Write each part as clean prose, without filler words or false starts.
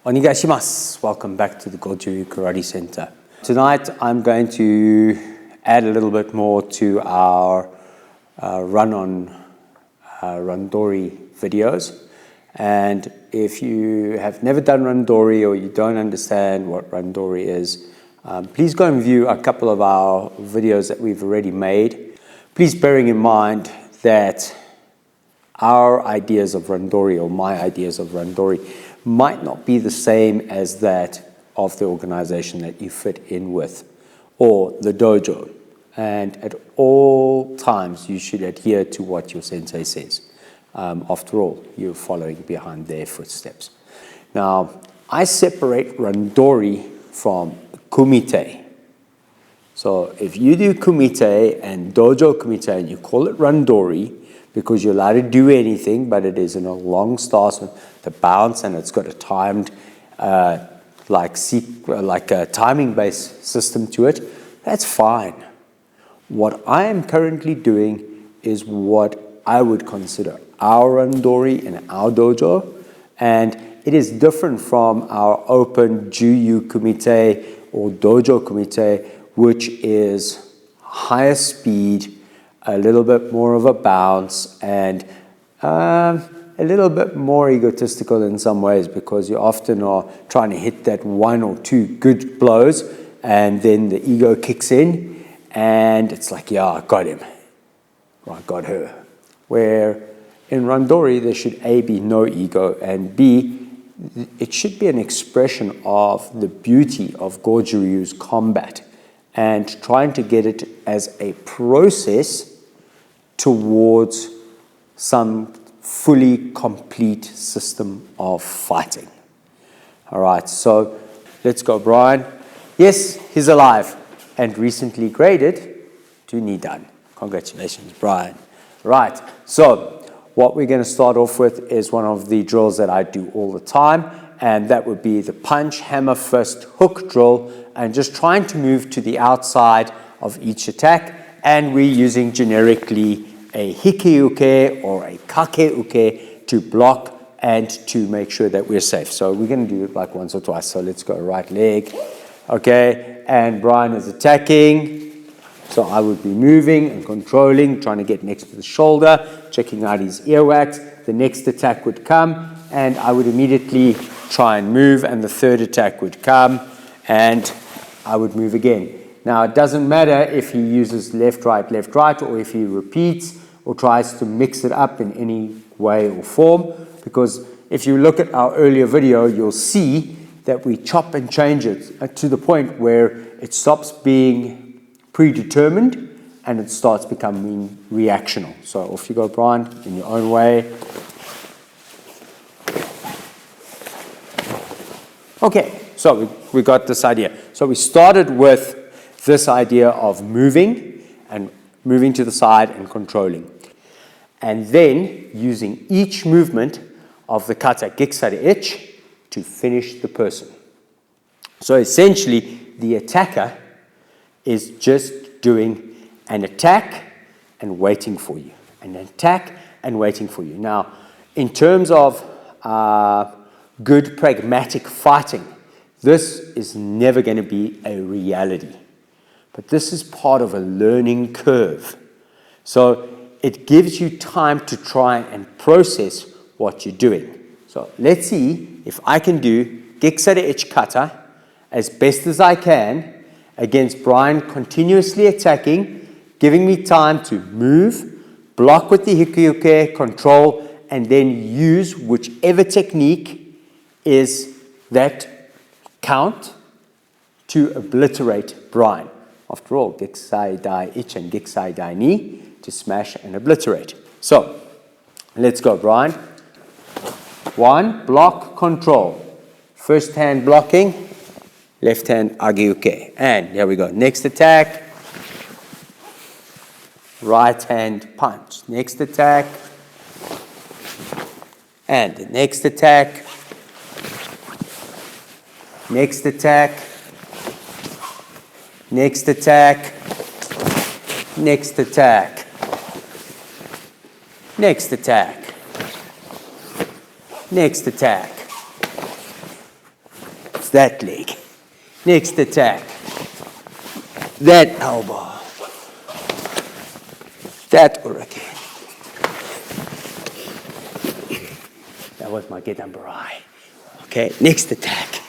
Onegaishimasu. Welcome back to the Goju Karate Center. Tonight I'm going to add a little bit more to our run on Randori videos. And if you have never done Randori or you don't understand what Randori is, please go and view a couple of our videos that we've already made. Please bearing in mind that our ideas of Randori or my ideas of Randori might not be the same as that of the organization that you fit in with or the dojo. And at all times, you should adhere to what your sensei says. After all, you're following behind their footsteps. Now, I separate Randori from kumite. So if you do kumite and dojo kumite and you call it Randori, because you're allowed to do anything, but it is in a long stance with the bounce and it's got a timed, like a timing-based system to it, that's fine. What I am currently doing is what I would consider our Randori in our dojo, and it is different from our open Juyu kumite or dojo kumite, which is higher speed, a little bit more of a bounce, and a little bit more egotistical in some ways, because you often are trying to hit that one or two good blows and then the ego kicks in and it's like, yeah, I got him, or I got her. Where in Randori there should A, be no ego, and B, it should be an expression of the beauty of Goju Ryu's combat and trying to get it as a process towards some fully complete system of fighting. All right, so let's go, Brian. Yes, he's alive and recently graded to Nidan. Congratulations, Brian. Right, so what we're going to start off with is one of the drills that I do all the time, and that would be the punch, hammer, fist, hook drill, and just trying to move to the outside of each attack, and we're using generically a hiki-uke or a kake-uke to block and to make sure that we're safe. So we're going to do it like once or twice. So let's go right leg. Okay, and Brian is attacking. So I would be moving and controlling, trying to get next to the shoulder, checking out his earwax. The next attack would come, and I would immediately try and move, and the third attack would come, and I would move again. Now, it doesn't matter if he uses left, right, or if he repeats or tries to mix it up in any way or form, because if you look at our earlier video, you'll see that we chop and change it to the point where it stops being predetermined and it starts becoming reactional. So off you go, Brian, in your own way. Okay, so we got this idea. So we started with this idea of moving to the side and controlling. And then using each movement of the kata Geki Ichi to finish the person. So essentially, the attacker is just doing an attack and waiting for you. An attack and waiting for you. Now, in terms of good pragmatic fighting, this is never going to be a reality. But this is part of a learning curve. So it gives you time to try and process what you're doing. So let's see if I can do Geki Ichi kata as best as I can against Brian continuously attacking, giving me time to move, block with the hiki-uke, control, and then use whichever technique is that count to obliterate Brian. After all, Geki Dai Ichi and Geki Dai Ni to smash and obliterate. So, let's go, Brian. 1, block, control. First hand blocking, left hand age-uke. And here we go. Next attack, right hand punch. Next attack, and the next attack. Next attack. Next attack. Next attack. Next attack. Next attack. It's that leg. Next attack. That elbow. That hurricane. That was my Gedanbarai. Okay, next attack.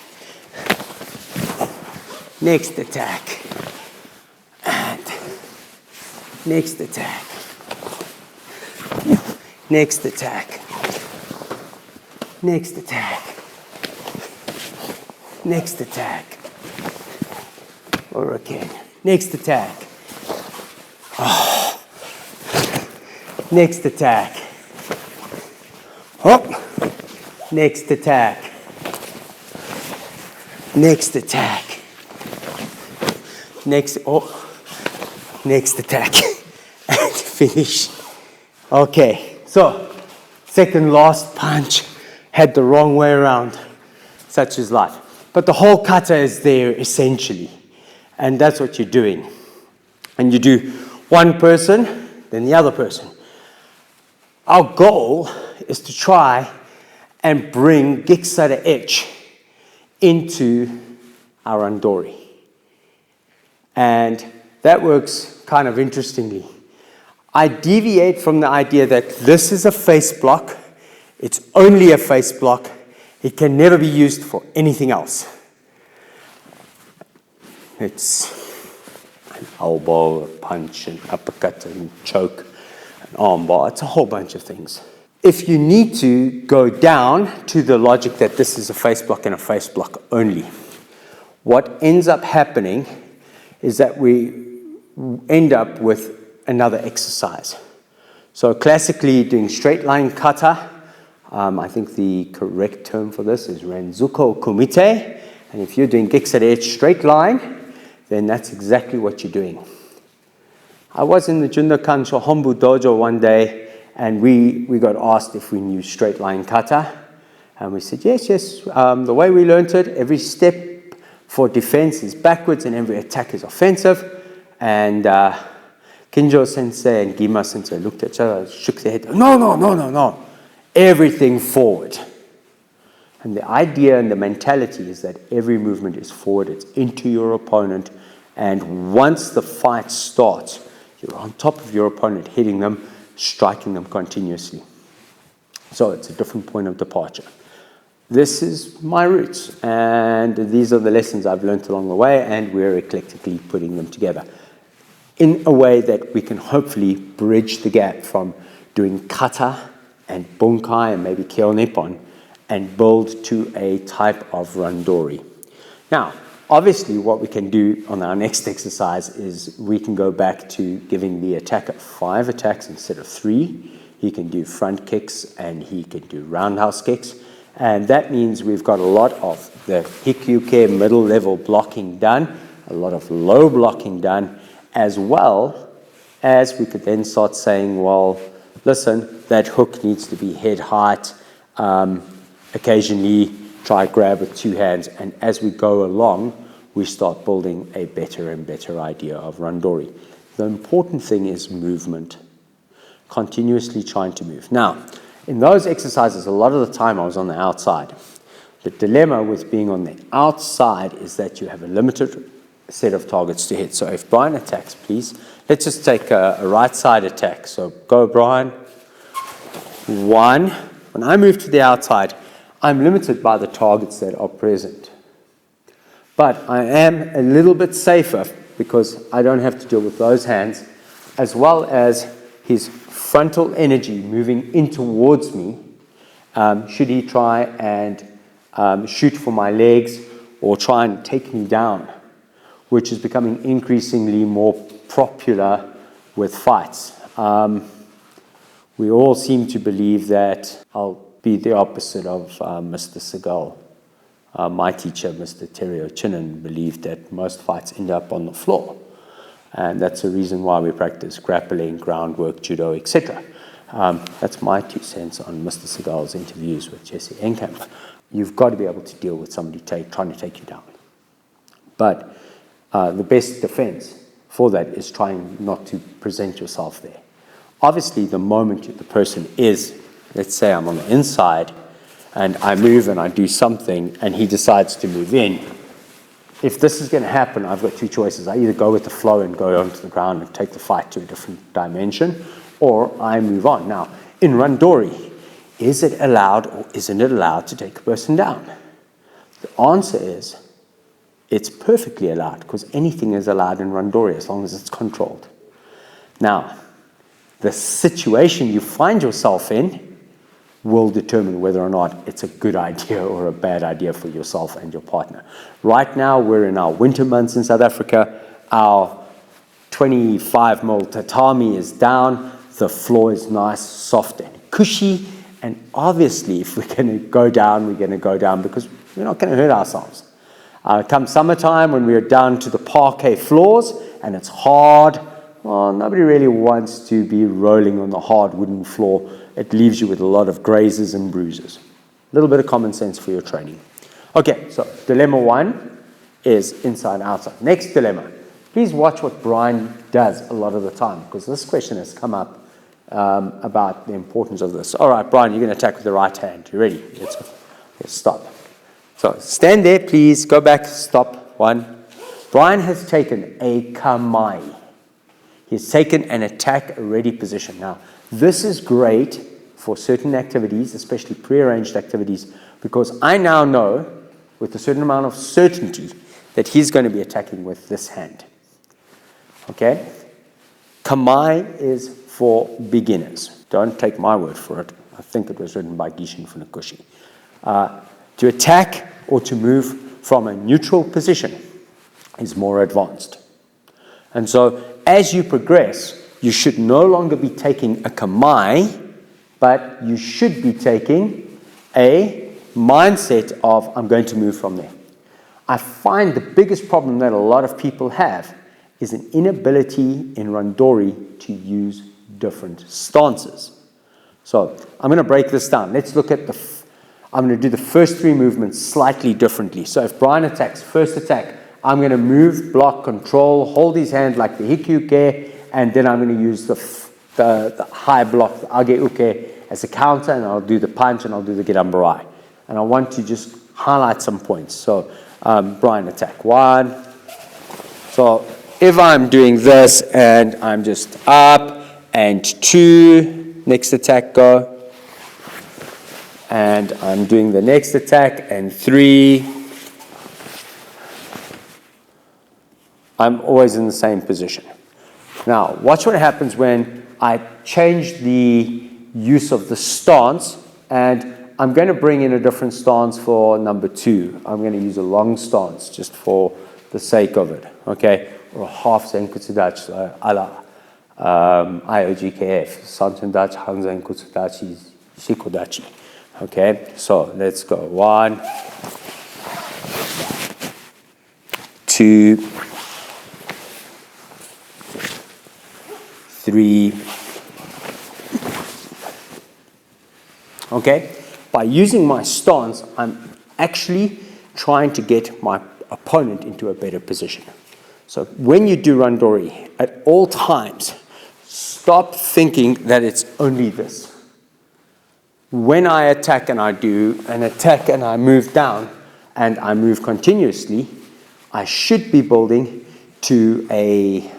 Next attack. And next attack. Next attack. Next attack. Next attack. Hurricane. Next attack. Oh. Next attack. Hop. Next attack. Next attack. Next attack. And finish. Okay, so second last punch had the wrong way around. Such is life. But the whole kata is there essentially. And that's what you're doing. And you do one person, then the other person. Our goal is to try and bring Gekusara Etch into our Randori. And that works kind of interestingly. I deviate from the idea that this is a face block. It's only a face block. It can never be used for anything else. It's an elbow, a punch, an uppercut, and choke, an arm bar. It's a whole bunch of things. If you need to go down to the logic that this is a face block and a face block only, what ends up happening is that we end up with another exercise. So classically doing straight line kata, I think the correct term for this is Ranzuko Kumite. And if you're doing Gekusara Etch straight line, then that's exactly what you're doing. I was in the Jundokan Shohonbu dojo one day, and we got asked if we knew straight line kata. And we said, yes. The way we learned it, every step for defense is backwards and every attack is offensive. And Kinjo sensei and Gima sensei looked at each other, shook their head. No. Everything forward. And the idea and the mentality is that every movement is forward. It's into your opponent. And once the fight starts, you're on top of your opponent, hitting them, striking them continuously. So it's a different point of departure. This is my roots, and these are the lessons I've learned along the way, and we're eclectically putting them together in a way that we can hopefully bridge the gap from doing kata and bunkai and maybe kyo nippon and build to a type of randori. Now, obviously what we can do on our next exercise is we can go back to giving the attacker 5 attacks instead of 3. He can do front kicks and he can do roundhouse kicks. And that means we've got a lot of the hikyuke middle level blocking done, a lot of low blocking done, as well as we could then start saying, well, listen, that hook needs to be head height. Occasionally try grab with 2 hands. And as we go along, we start building a better and better idea of randori. The important thing is movement, continuously trying to move. Now, in those exercises, a lot of the time I was on the outside. The dilemma with being on the outside is that you have a limited set of targets to hit. So if Brian attacks, please, let's just take a right side attack. So go, Brian. 1. When I move to the outside, I'm limited by the targets that are present. But I am a little bit safer because I don't have to deal with those hands, as well as his frontal energy moving in towards me, should he try and shoot for my legs or try and take me down, which is becoming increasingly more popular with fights. We all seem to believe that I'll be the opposite of Mr. Seagal. My teacher, Mr. Terry O'Chinnan, believed that most fights end up on the floor. And that's the reason why we practice grappling, groundwork, judo, etc. That's my 2 cents on Mr. Seagal's interviews with Jesse Enkamp. You've got to be able to deal with somebody trying to take you down. But the best defense for that is trying not to present yourself there. Obviously, the moment the person is, let's say I'm on the inside, and I move and I do something, and he decides to move in. If this is going to happen, I've got two choices. I either go with the flow and go onto the ground and take the fight to a different dimension, or I move on. Now, in Randori, is it allowed or isn't it allowed to take a person down? The answer is, it's perfectly allowed, because anything is allowed in Randori as long as it's controlled. Now, the situation you find yourself in will determine whether or not it's a good idea or a bad idea for yourself and your partner. Right now, we're in our winter months in South Africa. Our 25mm tatami is down. The floor is nice, soft, and cushy. And obviously, if we're going to go down, we're going to go down because we're not going to hurt ourselves. Come summertime, when we're down to the parquet floors and it's hard, well, nobody really wants to be rolling on the hard wooden floor. It leaves you with a lot of grazes and bruises. A little bit of common sense for your training. Okay, so dilemma 1 is inside, outside. Next dilemma. Please watch what Brian does a lot of the time, because this question has come up about the importance of this. All right, Brian, you're going to attack with the right hand. You ready? Let's go. Let's stop. So stand there, please. Go back. Stop. 1. Brian has taken a Kamae. He's taken an attack-ready position. Now, this is great for certain activities, especially prearranged activities, because I now know with a certain amount of certainty that he's going to be attacking with this hand. Okay? Kamae is for beginners. Don't take my word for it. I think it was written by Gishin Funakoshi. To attack or to move from a neutral position is more advanced. And so, as you progress, you should no longer be taking a Kamae, but you should be taking a mindset of, I'm going to move from there. I find the biggest problem that a lot of people have is an inability in Randori to use different stances. So, I'm going to break this down. Let's look at I'm going to do the first 3 movements slightly differently. So, if Brian attacks, first attack, I'm going to move, block, control, hold his hand like the hikyuke, and then I'm going to use the high block, the age-uke, as a counter, and I'll do the punch, and I'll do the gerambarai. And I want to just highlight some points. So, Brian, attack 1. So, if I'm doing this, and I'm just up, and 2, next attack, go. And I'm doing the next attack, and 3. I'm always in the same position. Now, watch what happens when I change the use of the stance, and I'm going to bring in a different stance for number 2. I'm going to use a long stance just for the sake of it, okay? Or a half zenkutsudachi, a la IOGKF, santendachi, hanzenkutsudachi, shikodachi. Okay, so let's go. 1, 2, 3. Okay, by using my stance, I'm actually trying to get my opponent into a better position. So when you do Randori, at all times, stop thinking that it's only this. When I attack and I do an attack and I move down and I move continuously, I should be building to a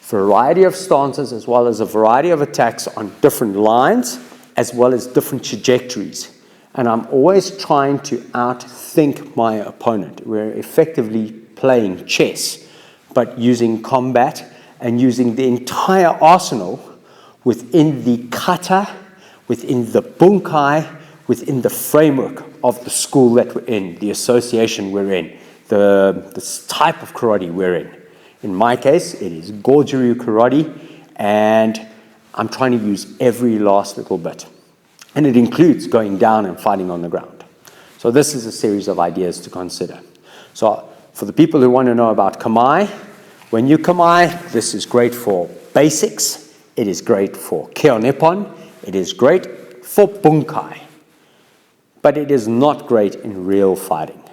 variety of stances as well as a variety of attacks on different lines as well as different trajectories. And I'm always trying to outthink my opponent. We're effectively playing chess, but using combat and using the entire arsenal within the kata, within the bunkai, within the framework of the school that we're in, the association we're in, the type of karate we're in. In my case, it is Goju karate, and I'm trying to use every last little bit. And it includes going down and fighting on the ground. So this is a series of ideas to consider. So for the people who want to know about Kamae, when you Kamae, this is great for basics. It is great for Keo Nippon. It is great for bunkai, but it is not great in real fighting.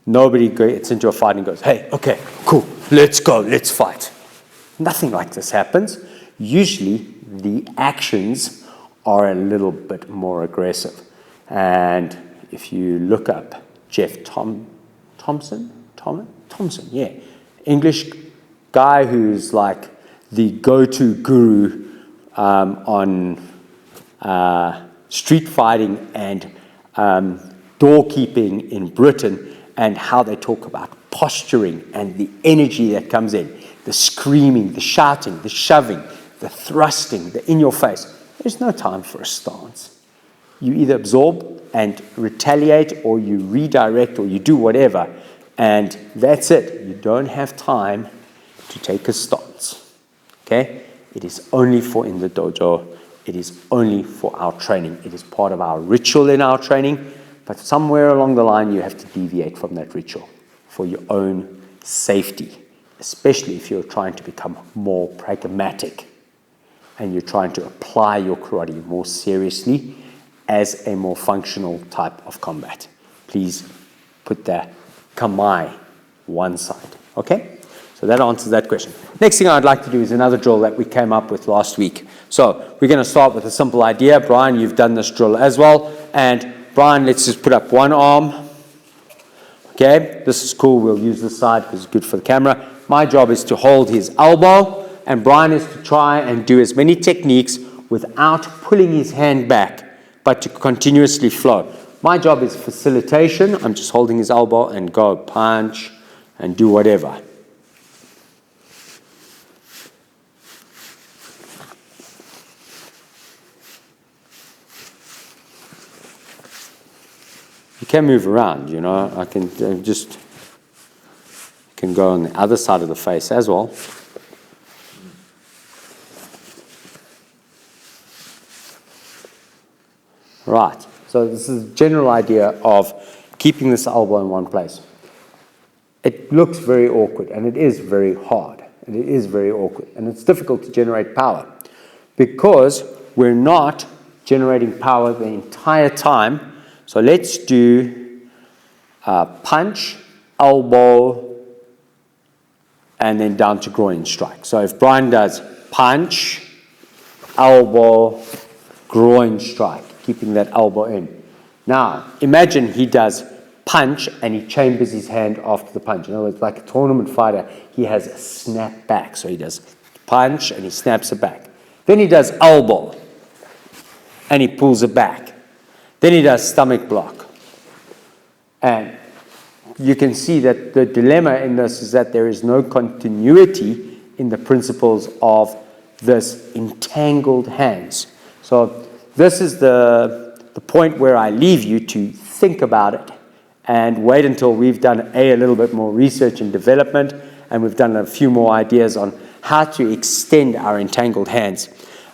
Nobody gets into a fight and goes, hey, okay, cool, let's go, let's fight. Nothing like this happens. Usually, the actions are a little bit more aggressive. And if you look up Jeff Thompson, yeah, English guy who's like the go-to guru on street fighting and doorkeeping in Britain, and how they talk about posturing and the energy that comes in, the screaming, the shouting, the shoving, the thrusting, the in your face. There's no time for a stance. You either absorb and retaliate, or you redirect, or you do whatever, and that's it. You don't have time to take a stance. Okay? It is only for in the dojo. It is only for our training. It is part of our ritual in our training, but somewhere along the line you have to deviate from that ritual for your own safety, especially if you're trying to become more pragmatic and you're trying to apply your karate more seriously as a more functional type of combat. Please put the Kamae one side. Okay? So that answers that question. Next thing I'd like to do is another drill that we came up with last week. So we're going to start with a simple idea. Brian, you've done this drill as well. And Brian, let's just put up one arm. Okay, this is cool. We'll use this side because it's good for the camera. My job is to hold his elbow, and Brian is to try and do as many techniques without pulling his hand back, but to continuously flow. My job is facilitation. I'm just holding his elbow and go punch and do whatever. You can move around, you know. I can can go on the other side of the face as well. Right. So this is a general idea of keeping this elbow in one place. It looks very awkward, and it is very hard, and it is very awkward, and it's difficult to generate power because we're not generating power the entire time. So let's do punch, elbow, and then down to groin strike. So if Brian does punch, elbow, groin strike, keeping that elbow in. Now, imagine he does punch and he chambers his hand after the punch. In other words, like a tournament fighter, he has a snap back. So he does punch and he snaps it back. Then he does elbow and he pulls it back. Then he does stomach block. And you can see that the dilemma in this is that there is no continuity in the principles of this entangled hands. So this is the point where I leave you to think about it and wait until we've done a little bit more research and development, and we've done a few more ideas on how to extend our entangled hands.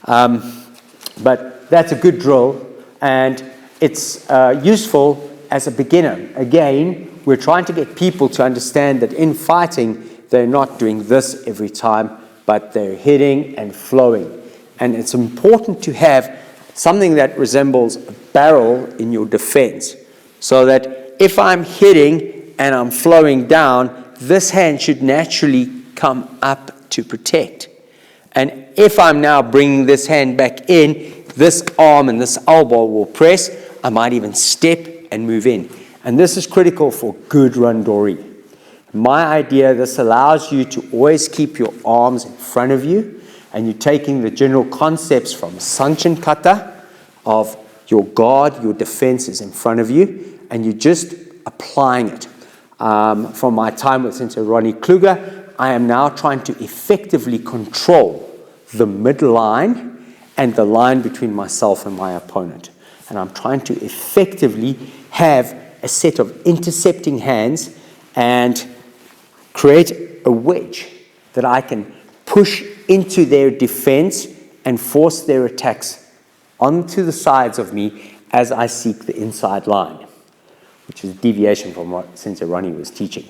But that's a good drill, and it's useful as a beginner. Again, we're trying to get people to understand that in fighting, they're not doing this every time, but they're hitting and flowing. And it's important to have something that resembles a barrel in your defense, so that if I'm hitting and I'm flowing down, this hand should naturally come up to protect. And if I'm now bringing this hand back in, this arm and this elbow will press. I might even step and move in. And this is critical for good Randori. My idea, this allows you to always keep your arms in front of you, and you're taking the general concepts from Sanchin Kata of your guard, your defense is in front of you, and you're just applying it. From my time with Sensei Ronnie Kluger, I am now trying to effectively control the midline and the line between myself and my opponent. And I'm trying to effectively have a set of intercepting hands and create a wedge that I can push into their defense and force their attacks onto the sides of me as I seek the inside line, which is a deviation from what Sensei Ronnie was teaching.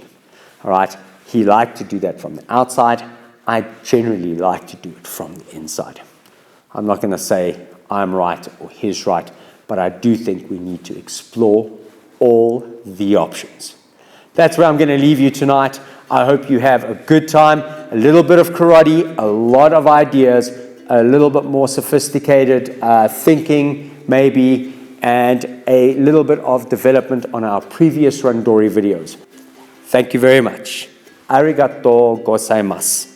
All right, he liked to do that from the outside. I generally like to do it from the inside. I'm not going to say I'm right or he's right, but I do think we need to explore all the options. That's where I'm going to leave you tonight. I hope you have a good time, a little bit of karate, a lot of ideas, a little bit more sophisticated thinking maybe, and a little bit of development on our previous Randori videos. Thank you very much. Arigatou gozaimasu.